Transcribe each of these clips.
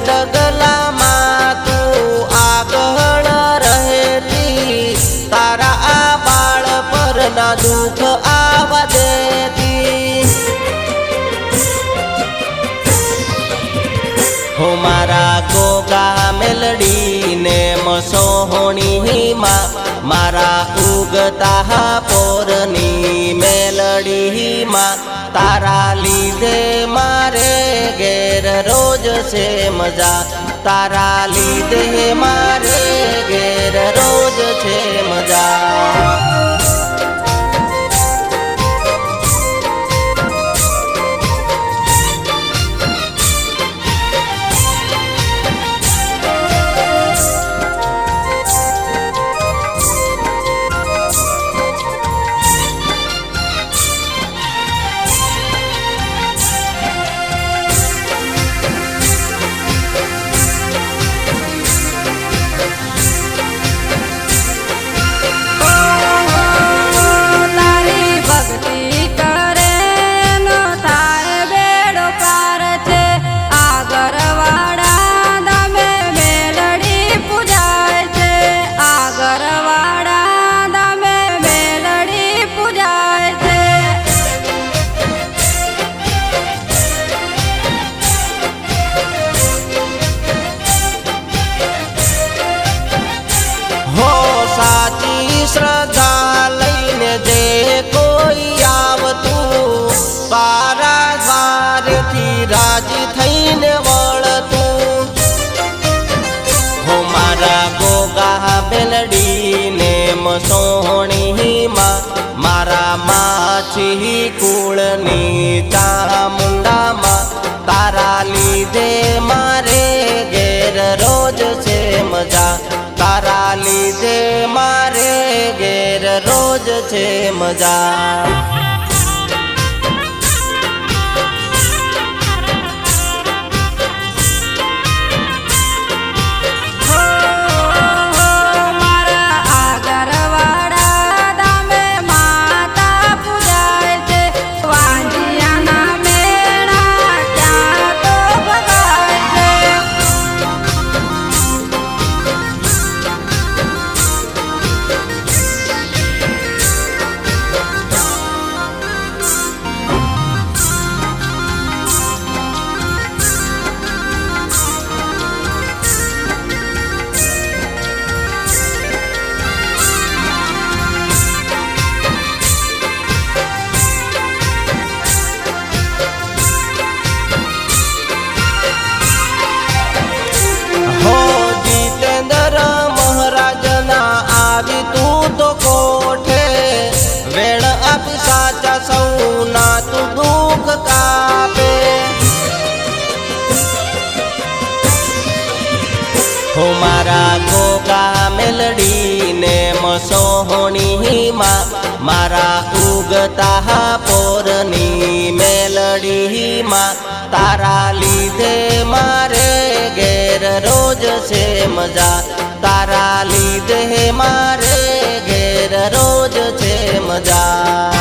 ડગલામાં તું આગળ રહેતી, તારા આ બાળપણના દુઃખ આવવા દેતી। હો મારા ગોગા મેલડીને મસોહણી માં, મારા ઉગતા પોરની મેલડી માં, તારા લીધે મારે ઘેર રોજ છે મજા, તારા લીધે મારે ઘેર રોજ છે મજા। શ્રદ્ધા લઈને જે કોઈ આવતું, તારા દ્વારેથી રાજી થઈને વળતું। હો મારા ગોગા મેલડીને મસોહણી માં, મારા માછી કુળની ચામુંડામાં, તારા લીધે મારે ઘેર રોજ છે મજા, તારા લીધે મારે ઘેર રોજ છે મજા। સાચા સૌના તું દુઃખ કાપે, હો મારા ગોગા મેલડીને મસોહણી માં, મારા ઉગતા પોરની મેલડી માં, તારા લીધે મારે ઘેર રોજ છે મજા, તારા લીધે મારે ઘેર રોજ છે મજા।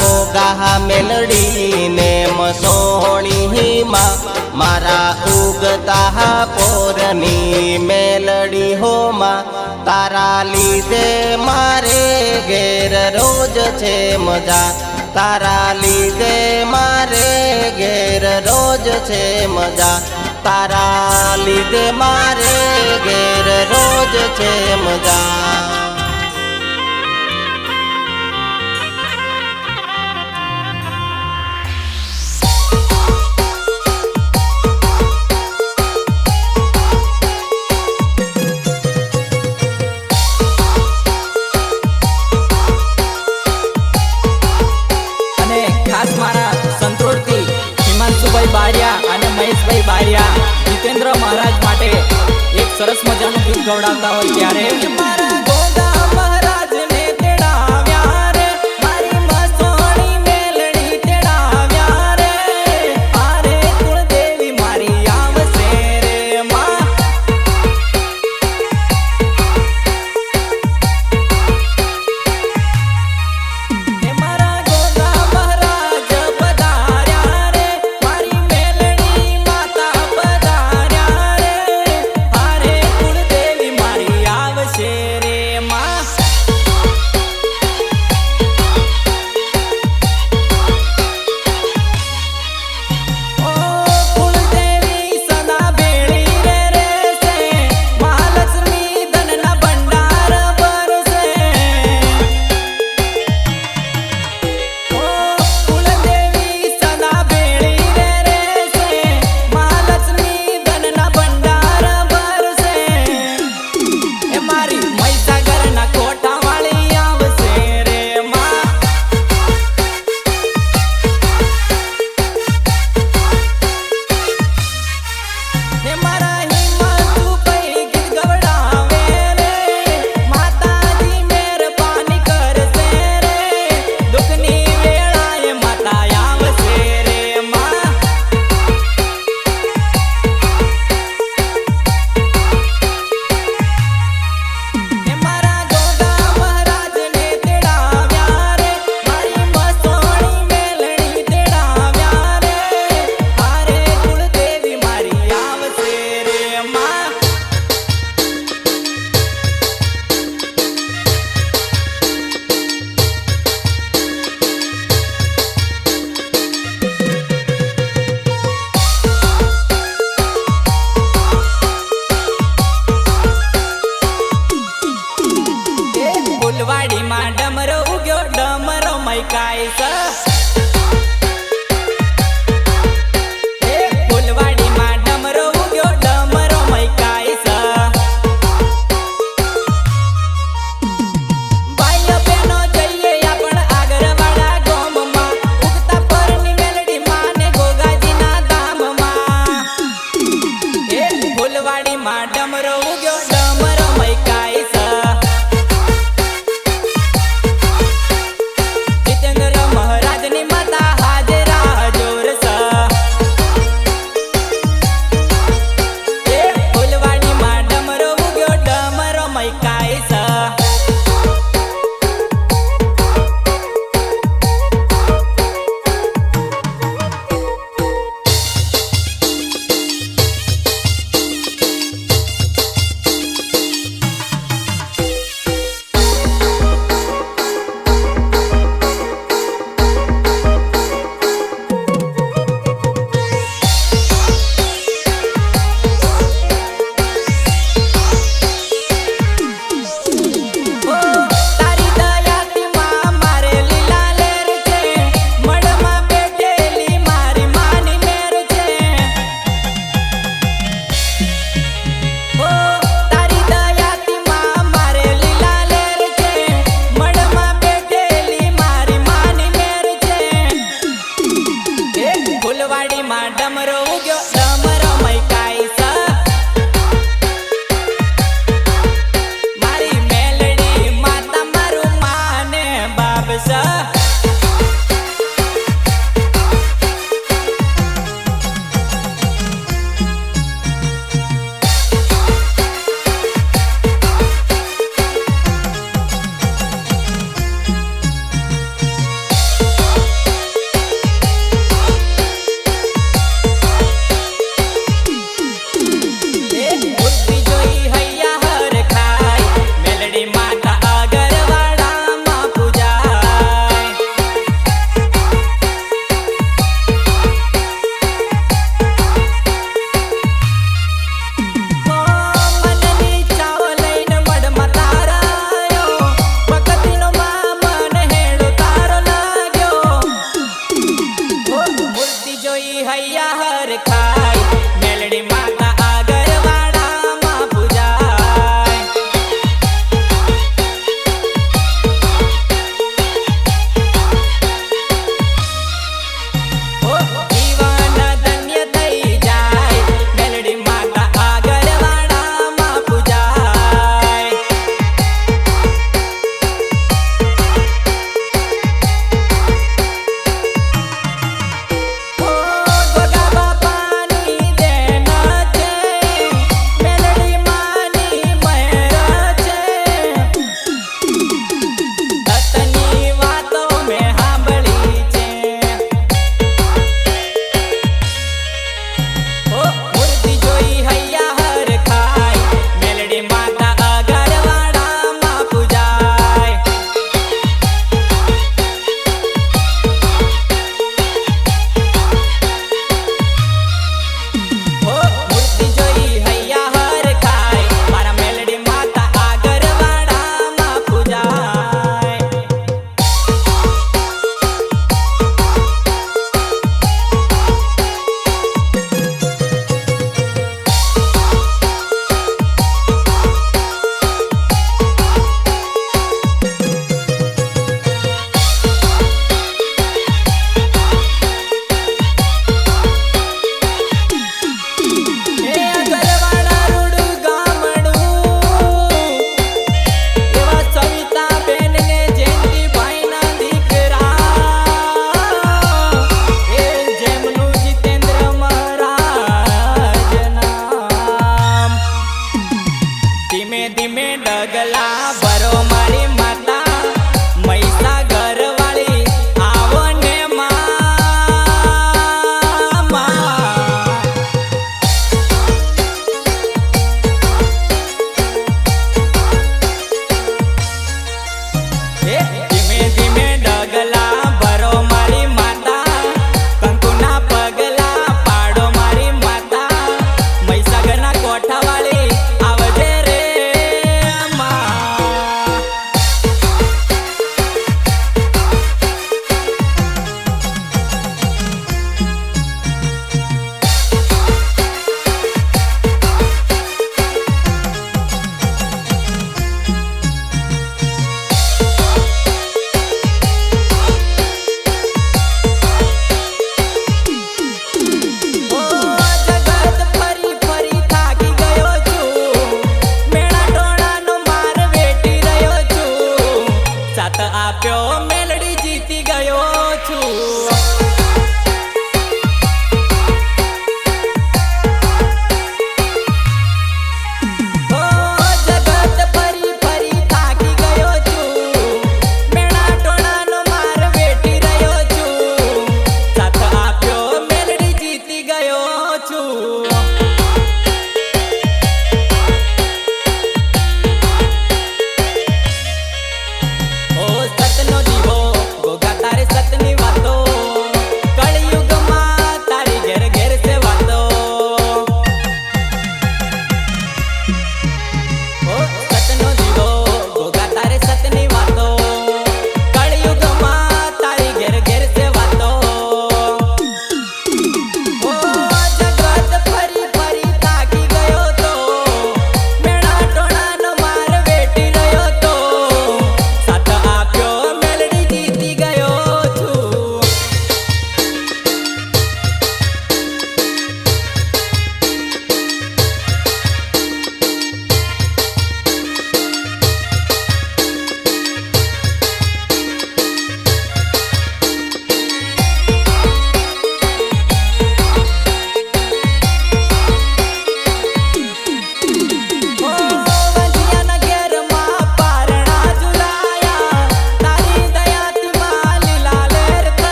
ગોગા મેલડીને મસોહણી માં, મારા ઉગતા પોરની મેલડી હો માં, તારા લીધે મારે ઘેર રોજ છે મજા, તારા લીધે મારે ઘેર રોજ છે મજા, તારા લીધે મારે ઘેર રોજ છે મજા। ખાસ મારા સંતોષથી હિમાંશુભાઈ બારિયા અને મહેશભાઈ બારિયા જીતેન્દ્ર મહારાજ માટે એક સરસ મજાનું ગીત ગવડાવતા હોય ત્યારે મારા ગોગા મહારાજને તેડાવ્યા રે મારી મસોણી મેલડી તેડાવ્યા રે આરે કુળદેવી મારી આવશે રે માં મારા ગોગા મહારાજ પધાર્યા રે મારી મેલડી માતા પધાર્યા રે આરે કુળદેવી મારી આવશે રે માં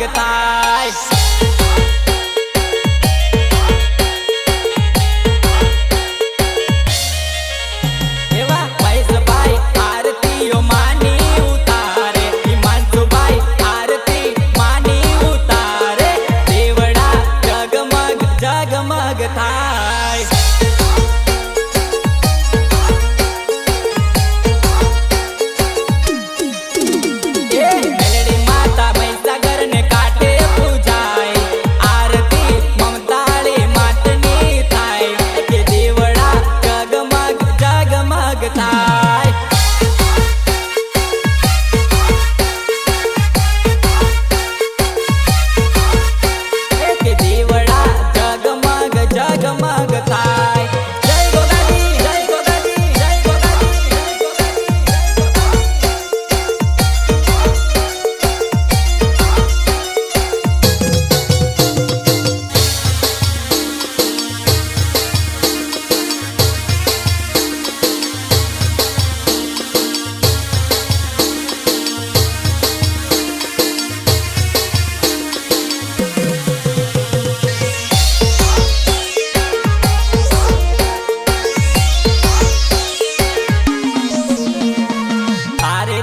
જગમગ થાય એવા મહેશભાઈ આરતીઓ માની ઉતારે હિમાંશુભાઈ આરતી માની ઉતારે દેવડા જગમગ જગમગ થાય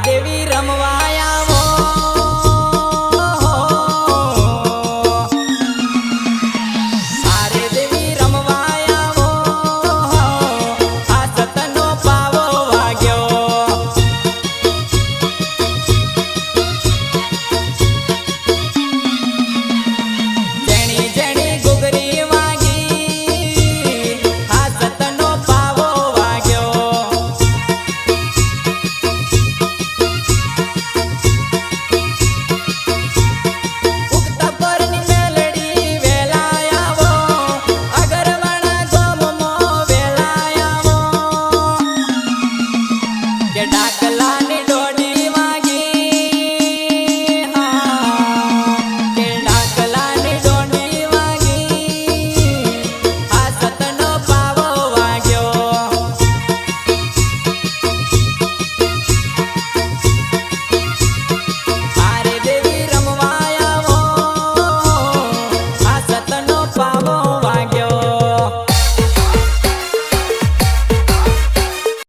દેવી રમવાયાવો આરે દેવી રમવાયાવો આ સતનો પાવો વાગ્યો જેણી જેણી ગુગરી વાગી આ સતનો પાવો વાગ્યો કે ડાક